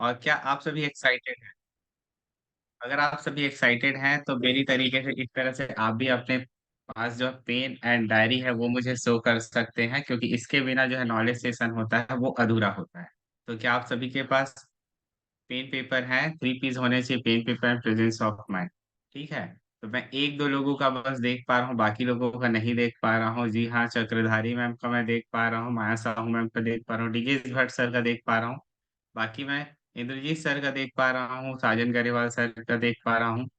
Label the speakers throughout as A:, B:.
A: और क्या आप सभी एक्साइटेड हैं? अगर आप सभी एक्साइटेड हैं तो मेरी तरीके से इस तरह से आप भी अपने पास जो पेन एंड डायरी है वो मुझे शो कर सकते हैं, क्योंकि इसके बिना जो है नॉलेज सेशन होता है वो अधूरा होता है। तो क्या आप सभी के पास पेन पेपर है? 3 पीस होने चाहिए, pen paper and presence of mind. ठीक है। तो मैं एक दो लोगों का बस देख पा रहा हूँ, बाकी लोगों का नहीं देख पा रहा हूँ। जी हाँ, चक्रधारी मैम का मैं देख पा रहा हूँ, माया साहू मैम का देख पा रहा हूँ, डीके भट्ट सर का देख पा रहा हूँ। बाकी मैं इंद्रजीत सर का देख पा रहा हूँ, साजन गरेवाल सर का देख पा रहा हूँ।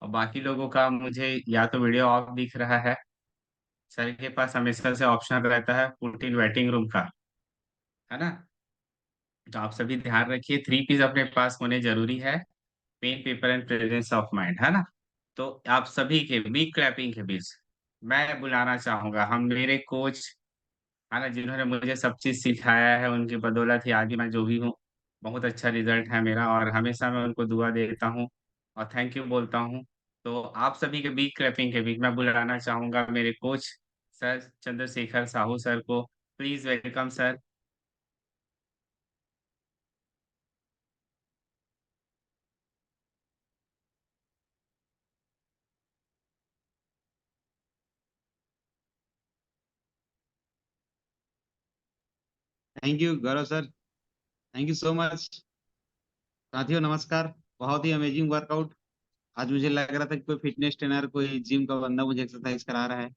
A: और बाकी लोगों का मुझे या तो वीडियो ऑफ दिख रहा है। सर के पास हमेशा से ऑप्शन रहता है पुट इन वेटिंग रूम का, है ना। तो आप सभी ध्यान रखिए, 3 पीस अपने पास होने जरूरी है। Pen paper and presence of mind, है ना। तो आप सभी के बिग क्लैपिंग के बीच मैं बुलाना चाहूंगा हम मेरे कोच, है ना, जिन्होंने मुझे सब चीज सिखाया है। उनकी बदौलत ही आज मैं जो भी हूँ। बहुत अच्छा रिजल्ट है मेरा और हमेशा मैं उनको दुआ देता हूँ और थैंक यू बोलता हूँ। तो आप सभी के बीच क्लैपिंग के बीच मैं बुलाना चाहूंगा मेरे coach sir Chandrashekhar Sahu sir को। Please welcome sir.
B: Thank you Gaurav sir. Thank you so much. साथियों नमस्कार। बहुत ही अमेजिंग वर्कआउट। आज मुझे लग रहा था कि कोई फिटनेस ट्रेनर कोई जिम का बंदा मुझे एक्सरसाइज करा रहा है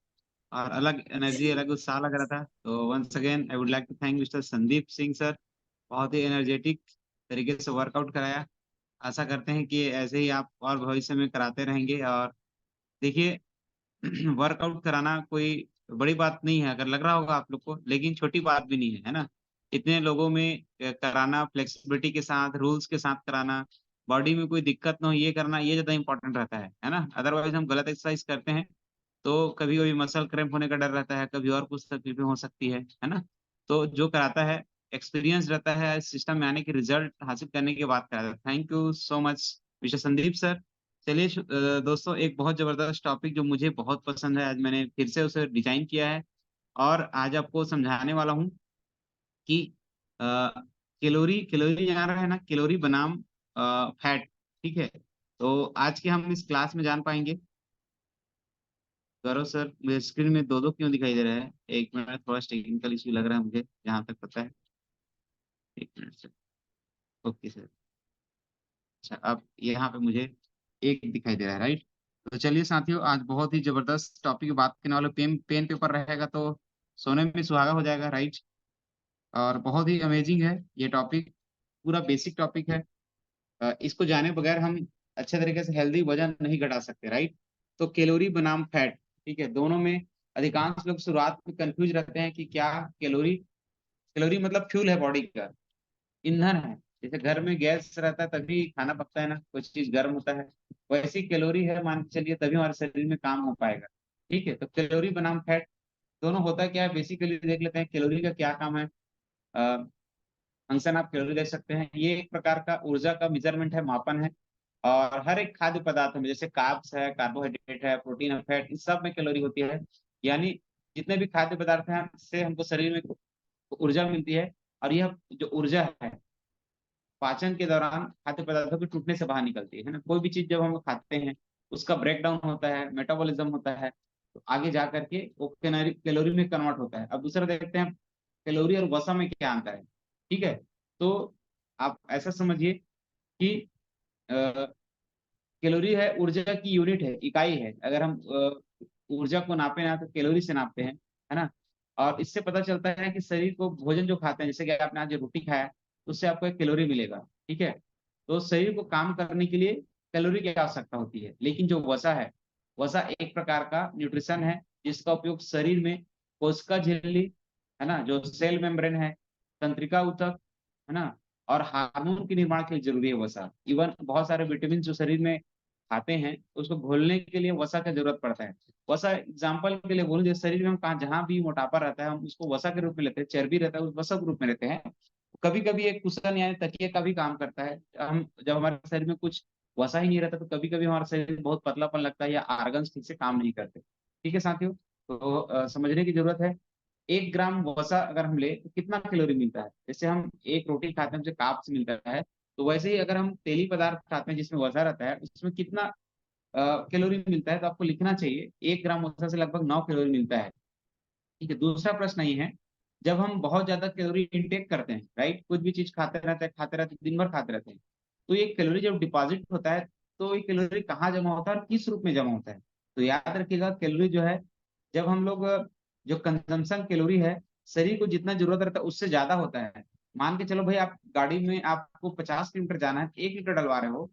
B: और अलग एनर्जी अलग उत्साह लग रहा था। तो once again I would like to thank mister Sandeep Singh sir. बहुत ही एनर्जेटिक तरीके से वर्कआउट कराया। आशा करते हैं कि ऐसे ही आप और भविष्य में कराते रहेंगे। और देखिए वर्कआउट कराना कोई बड़ी बात नहीं है अगर लग रहा होगा आप लोग को, लेकिन छोटी बात भी नहीं है ना। इतने लोगों में कराना, फ्लेक्सिबिलिटी के साथ, रूल्स के साथ कराना, बॉडी में कोई दिक्कत ना हो ये करना, ये ज्यादा इंपॉर्टेंट रहता है ना। अदरवाइज हम गलत एक्सरसाइज करते हैं तो कभी कभी मसल क्रैम्प होने का डर रहता है, कभी और कुछ तकलीफें हो सकती है ना। तो जो कराता है एक्सपीरियंस रहता है, सिस्टम में आने के रिजल्ट हासिल करने की बात कराता है। Thank you so much mister Sandeep sir. चलिए दोस्तों, एक बहुत जबरदस्त टॉपिक जो मुझे बहुत पसंद है, आज मैंने फिर से उसे डिजाइन किया है और आज आपको समझाने वाला हूँ कि कैलोरी कैलोरी जान रहा है ना, कैलोरी बनाम फैट। ठीक है। तो आज के हम इस क्लास में जान पाएंगे। गौरव सर, मेरे स्क्रीन में दो दो क्यों दिखाई दे रहा है? एक मिनट, थोड़ा टेक्निकल इशू लग रहा है मुझे जहां तक पता है। एक मिनट सर। Okay sir. अच्छा, अब यहाँ पे मुझे एक दिखाई दे रहा है, राइट। तो चलिए साथियों, आज बहुत ही जबरदस्त टॉपिक की बात करने वाले। पेन पेन पेपर रहेगा तो सोने में सुहागा हो जाएगा, राइट। और बहुत ही अमेजिंग है ये टॉपिक। पूरा बेसिक टॉपिक है। इसको जाने बगैर हम अच्छे तरीके से हेल्दी वजन नहीं घटा सकते, राइट। तो कैलोरी बनाम फैट, ठीक है, दोनों में अधिकांश लोग शुरुआत में कंफ्यूज रहते हैं कि क्या कैलोरी, कैलोरी मतलब फ्यूल है बॉडी का, ईंधन है। जैसे घर में गैस रहता है तभी खाना पकता है ना, कुछ चीज गर्म होता है, वैसी कैलोरी है मान के चलिए, तभी हमारे शरीर में काम हो पाएगा। ठीक है। तो कैलोरी बनाम फैट, दोनों होता क्या है बेसिकली देख लेते हैं। कैलोरी का क्या काम है? फंक्शन आप कैलोरी देख सकते हैं, ये एक प्रकार का ऊर्जा का मेजरमेंट है, मापन है। और हर एक खाद्य पदार्थ में जैसे कार्ब्स है, कार्बोहाइड्रेट है, प्रोटीन है, फैट, इन सब में कैलोरी होती है। यानी जितने भी खाद्य पदार्थ हैं इससे हमको शरीर में ऊर्जा मिलती है। और यह जो ऊर्जा है पाचन के दौरान खाद्य पदार्थों के टूटने से बाहर निकलती है ना। कोई भी चीज जब हम खाते हैं उसका ब्रेक डाउन होता है, मेटाबॉलिज्म होता है, तो आगे जा करके वो कैलोरी कैलोरी में कन्वर्ट होता है। अब दूसरा देखते हैं कैलोरी और वसा में क्या अंतर है। ठीक है। तो आप ऐसा समझिए कि कैलोरी है ऊर्जा की यूनिट है, इकाई है। अगर हम ऊर्जा को नापे ना तो कैलोरी से नापते हैं, है ना। और इससे पता चलता है कि शरीर को भोजन जो खाते हैं, जैसे कि आपने आज जो रोटी खाया तो उससे आपको एक कैलोरी मिलेगा। ठीक है। तो शरीर को काम करने के लिए कैलोरी की आवश्यकता होती है। लेकिन जो वसा है, वसा एक प्रकार का न्यूट्रिशन है जिसका उपयोग शरीर में कोशिका झिल्ली, है ना, जो सेल मेम्ब्रेन है, तंत्रिका ऊतक, है ना, और हार्मोन के निर्माण के लिए जरूरी है वसा। इवन बहुत सारे विटामिन जो शरीर में खाते हैं उसको घोलने के लिए वसा की जरूरत पड़ता है। वसा एग्जाम्पल के लिए बोलूं, जैसे शरीर में हम कहा जहां भी मोटापा रहता है हम उसको वसा के रूप में लेते हैं, चर्बी रहता है उस वसा के रूप में लेते हैं। कभी कभी एक कुशन यानी तकिए का भी काम करता है। हम जब हमारे शरीर में कुछ वसा ही नहीं रहता तो कभी कभी हमारा शरीर बहुत पतलापन लगता है या आर्गन्स ठीक से काम नहीं करते। ठीक है साथियों। तो समझने की जरूरत है। 1 ग्राम वसा अगर हम ले तो कितना कैलोरी मिलता है? जैसे हम एक रोटी खाते हैं हमसे कार्ब्स मिलता है, तो वैसे ही अगर हम तेली पदार्थ खाते हैं जिसमें वसा रहता है, उसमें कितना कैलोरी मिलता है, तो आपको लिखना चाहिए 1 ग्राम वसा से लगभग 9 कैलोरी मिलता है। ठीक है, दूसरा प्रश्न ये है, जब हम बहुत ज्यादा कैलोरी इंटेक करते हैं, राइट, कुछ भी चीज खाते रहते हैं, दिन भर खाते रहते हैं, तो ये कैलोरी जब डिपॉजिट होता है, तो ये कैलोरी कहाँ जमा होता है और किस रूप में जमा होता है। तो याद रखिएगा, कैलोरी जो है, जब हम लोग जो कंजम्पशन कैलोरी है, शरीर को जितना जरूरत रहता है उससे ज्यादा होता है। मान के चलो भाई, आप गाड़ी में आपको 50 किलोमीटर जाना है, 1 लीटर डलवा रहे हो,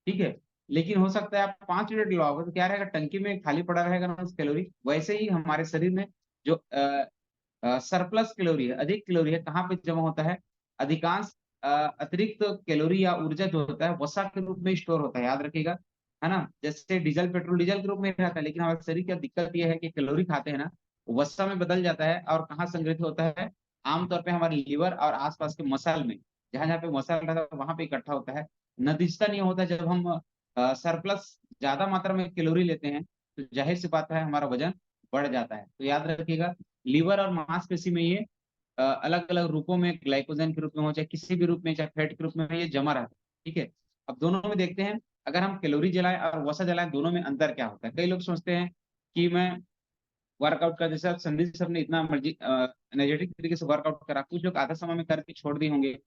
B: ठीक है, लेकिन हो सकता है आप 5 लीटर डलवाओगे, तो क्या रहेगा, टंकी में खाली पड़ा रहेगा ना कैलोरी। वैसे ही हमारे शरीर में जो सरप्लस कैलोरी है, अधिक कैलोरी है, कहाँ पे जमा होता है, अधिकांश अतिरिक्त कैलोरी या ऊर्जा जो होता है वसा के रूप में स्टोर होता है, याद रखिएगा, है ना। जैसे डीजल पेट्रोल डीजल के रूप में रहता है, लेकिन हमारे शरीर की दिक्कत ये है कि कैलोरी खाते हैं ना, वसा में बदल जाता है, और कहाँ संग्रहित होता है, आमतौर पे हमारे लीवर और आसपास के मसल में, जहां जहाँ पे मसल रहता है वहां पे इकट्ठा होता है। नतीजतन ये होता है, जब हम सरप्लस ज्यादा मात्रा में कैलोरी लेते हैं, तो जाहिर सी बात है हमारा वजन बढ़ जाता है। तो याद रखिएगा, लीवर और मांसपेशी में ये अलग अलग रूपों में, ग्लाइकोजन के रूप में हो, चाहे किसी भी रूप में, चाहे फैट के रूप में, ये जमा रहता है। ठीक है, अब दोनों में देखते हैं, अगर हम कैलोरी जलाएं और वसा जलाएं, दोनों में अंतर क्या होता है। कई लोग सोचते हैं कि मैं वर्कआउट का, जैसे संदीप सर ने इतना मर्जी एनर्जेटिक तरीके से वर्कआउट करा, कुछ लोग आधा समय में करके छोड़ दिए होंगे।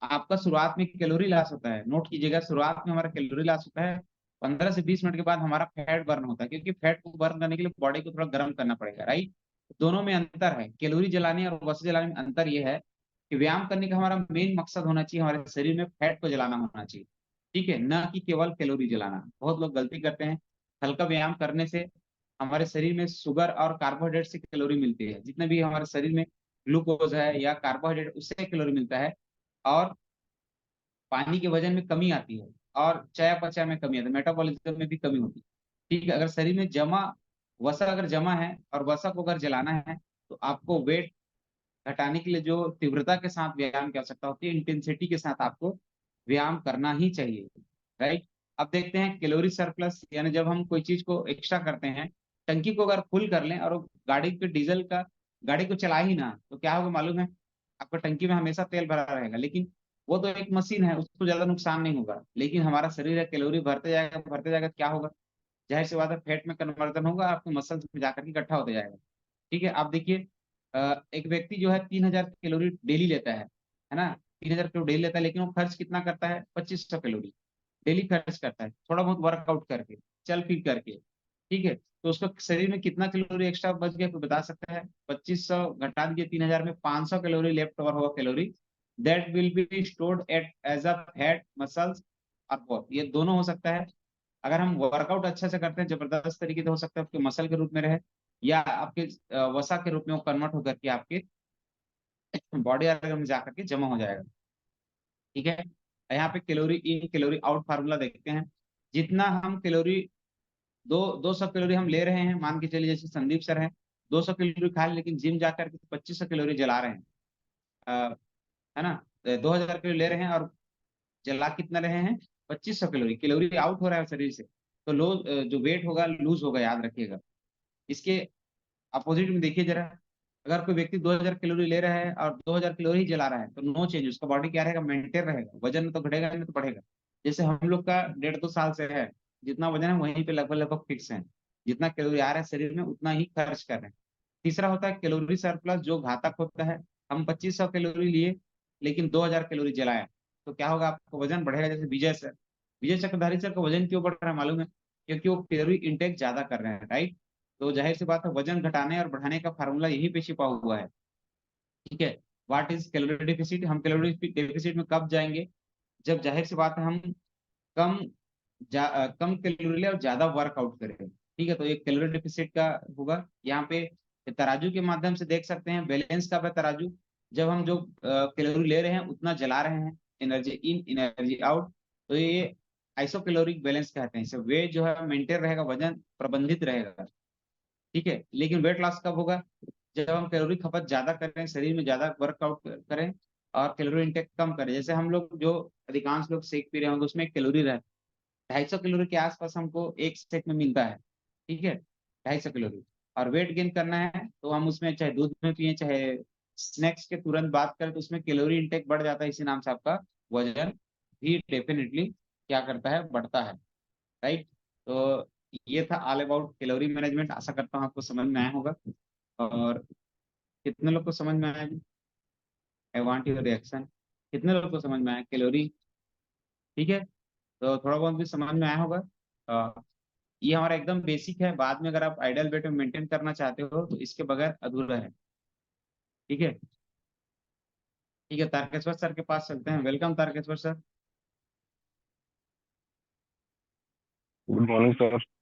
B: आपका शुरुआत में कैलोरी लॉस होता है, नोट कीजिएगा, शुरुआत में हमारा कैलोरी लॉस होता है, 15 से 20 मिनट के बाद हमारा फैट बर्न होता है, क्योंकि फैट को बर्न करने के लिए बॉडी को थोड़ा गर्म करना पड़ेगा, राइट। दोनों में अंतर है, कैलोरी जलाने और वसा जलाने में अंतर यह है कि व्यायाम करने का हमारा मेन मकसद होना चाहिए, हमारे शरीर में फैट को जलाना होना चाहिए, ठीक है, न कि केवल कैलोरी जलाना। बहुत लोग गलती करते हैं, हल्का व्यायाम करने से हमारे शरीर में शुगर और कार्बोहाइड्रेट से कैलोरी मिलती है, जितने भी हमारे शरीर में ग्लूकोज है या कार्बोहाइड्रेट, उससे कैलोरी मिलता है, और पानी के वजन में कमी आती है, और चयापचय में कमी आती है, मेटाबॉलिज्म में भी कमी होती है। ठीक है, अगर शरीर में जमा वसा अगर जमा है और वसा को अगर जलाना है, तो आपको वेट घटाने के लिए जो तीव्रता के साथ व्यायाम की आवश्यकता होती है, इंटेंसिटी के साथ आपको व्यायाम करना ही चाहिए, राइट। अब देखते हैं कैलोरी सरप्लस, यानी जब हम कोई चीज को एक्स्ट्रा करते हैं, टंकी को अगर फुल कर लें और वो गाड़ी के डीजल का, गाड़ी को चला ही ना, तो क्या होगा मालूम है, आपका टंकी में हमेशा तेल भरा रहेगा, लेकिन वो तो एक मशीन है, उसको ज्यादा नुकसान नहीं होगा, लेकिन हमारा शरीर है, कैलोरी भरते जाएगा, तो क्या होगा, जाहिर सी बात है, फैट में कन्वर्जन होगा, आपके मसल्स में जाकर के इकट्ठा होते जाएगा। ठीक है, आप देखिए, एक व्यक्ति जो है 3,000 कैलोरी डेली लेता है ना, 3,000 कैलोरी डेली लेता है, लेकिन वो खर्च कितना करता है, 2500 कैलोरी डेली खर्च करता है, थोड़ा बहुत वर्कआउट करके, चल फिर करके। ठीक है, तो उसका शरीर में कितना कैलोरी एक्स्ट्रा बच गया, कोई बता सकता है। 2500 घटा दीजिए 3,000 में, 500 कैलोरी लेफ्ट ओवर होगा, calorie that will be stored at as a fat muscles और बोथ, ये दोनों हो सकता है। अगर हम वर्कआउट अच्छे से करते हैं, जबरदस्त तरीके से, हो सकता है आपके मसल के रूप में रहे, या आपके वसा के रूप में वो कन्वर्ट होकर के आपके बॉडी ऑर्गन में जाकर के जमा हो जाएगा। ठीक है, यहाँ पे कैलोरी इन कैलोरी आउट फार्मूला देखते हैं। जितना हम कैलोरी, 200 कैलोरी हम ले रहे हैं, मान के चलिए जैसे संदीप सर हैं, 200 कैलोरी खा रहे हैं, लेकिन जिम जाकर के 2500 कैलोरी जला रहे हैं, अ, है ना, 2,000 कैलोरी ले रहे हैं और जला कितना रहे हैं, 2500 कैलोरी, कैलोरी आउट हो रहा है शरीर से, तो जो वेट होगा लूज होगा, याद रखिएगा। इसके अपोजिट में देखिए जरा, अगर कोई व्यक्ति 2,000 कैलोरी ले रहा है और 2,000 कैलोरी ही जला रहा है, तो नो चेंज, उसका बॉडी क्या रहेगा, मेंटेन रहेगा, वजन तो घटेगा नहीं तो बढ़ेगा। जैसे हम लोग का 1.5-2 साल से है, जितना वजन है वहीं पे लगभग लगभग फिक्स है, जितना कैलोरी आ रहा है शरीर में उतना ही खर्च कर रहे हैं। तीसरा होता है कैलोरी सरप्लस, जो घातक होता है। हम 2500 कैलोरी लिए, लेकिन 2,000 कैलोरी जलाया, तो क्या होगा, आपका वजन बढ़ेगा। जैसे विजय चक्रधारी सर का वजन क्यों बढ़ रहा है मालूम है, क्योंकि वो कैलोरी इंटेक ज्यादा कर रहे हैं, राइट। तो जाहिर सी बात है, वजन घटाने और बढ़ाने का फार्मूला यही पे छिपा हुआ है। ठीक है, व्हाट इज कैलोरी डेफिसिट, हम कैलोरी डेफिसिट में कब जाएंगे, जब जाहिर सी बात है हम कम कम कैलोरी ले और ज्यादा वर्कआउट करें। ठीक है, तो एक कैलोरी डेफिसिट का होगा यहाँ पे, तराजू के माध्यम से देख सकते हैं, बैलेंस का है तराजू, जब हम जो कैलोरी ले रहे हैं उतना जला रहे हैं, एनर्जी इन एनर्जी आउट, तो ये आइसो कैलोरिक बैलेंस कहते हैं इसे। वेट जो है मेंटेन रहेगा, वजन प्रबंधित रहेगा। ठीक है, लेकिन वेट लॉस कब होगा, जब हम कैलोरी खपत ज्यादा करें, शरीर में ज्यादा वर्कआउट करें और कैलोरी इंटेक कम करें। जैसे हम लोग जो अधिकांश लोग शेक पी रहे होंगे, उसमें कैलोरी रहता है 250 कैलोरी के आसपास हमको एक सेक में मिलता है। ठीक है, 250 कैलोरी, और वेट गेन करना है तो हम उसमें चाहे दूध में पिए, चाहे स्नैक्स के तुरंत बात करें, तो उसमें कैलोरी इंटेक बढ़ जाता है, इसी नाम से आपका वजन भी डेफिनेटली क्या करता है, बढ़ता है। राइट। तो ये था ऑल अबाउट कैलोरी मैनेजमेंट। आशा करता हूँ आपको समझ में आया होगा। और कितने लोग को समझ में आया? I want your reaction. कितने लोग को समझ में आया कैलोरी? ठीक है, तो थोड़ा बहुत भी समझ में आया होगा। ये हमारा एकदम बेसिक है। बाद में अगर आप आइडियल वेट में मेंटेन करना चाहते हो तो इसके बगैर अधूरा है। ठीक है। ठीक है, तारकेश्वर सर के पास चलते हैं। Welcome Tarkeshwar sir.
C: Good morning sir.